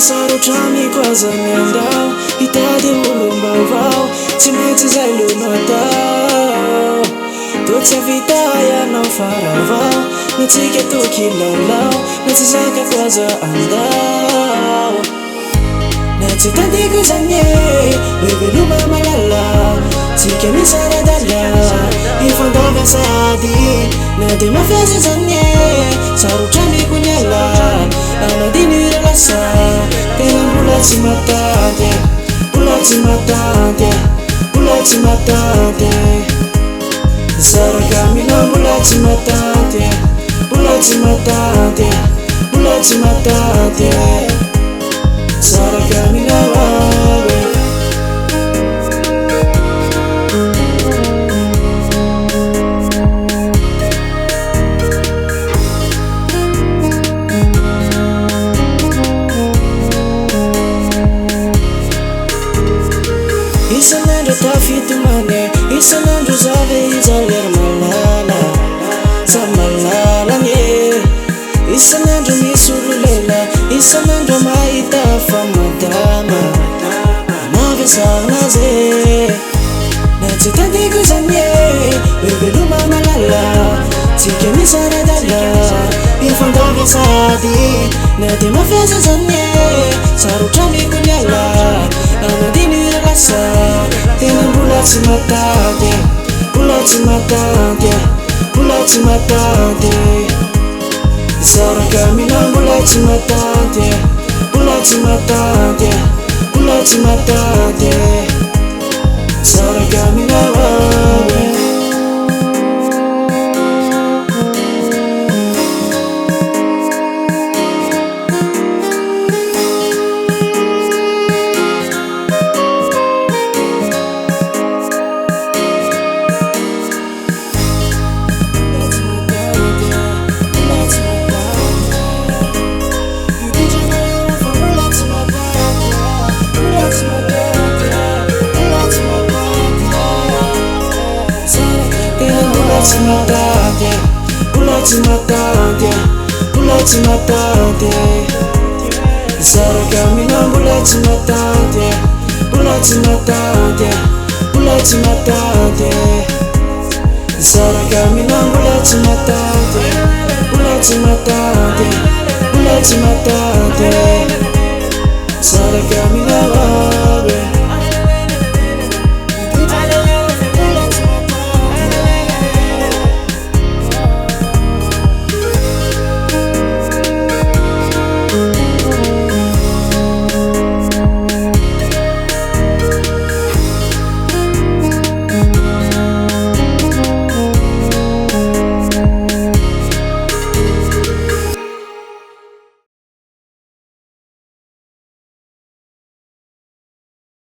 Sarotrami quase andao Itade ulumbavao Tsy maintsy zay lono atao Toa tsy avitaya nao faravao Na tsika tokilalao Na tsy zaka quase andao Na tsy tandiko zanye Veloma malala Tsika misaradala Ifandova sady Na de mafiasa zanye Sarotrami kunyala Anadini relasa Tena bulat matante Bulat matante Bulat matante Zara kami na bulat matante Bulat matante Bulat matante Zara kami na wawe Isanandro tafito mane Isanandro zave izaler malala Sa malala nye Isanandro misurulela Isanandro mahita famadama Navesanaze Na tsy tandiko zanye Veloma malala Tsika misaradala Ifandova sady Na de mafiasa zanye Sarotrami kunyala Anadini relasa Tena bulat matante Bulat matante Bulat matante Zara kami na bulat matante Bulat matante Bulat matante Zara kami na wawe Bulat matante Bulat matante Zara kami na bulat matante Bulat matante Bulat matante Zara kami na bulat matante Bulat matante Bulat matante Zara kami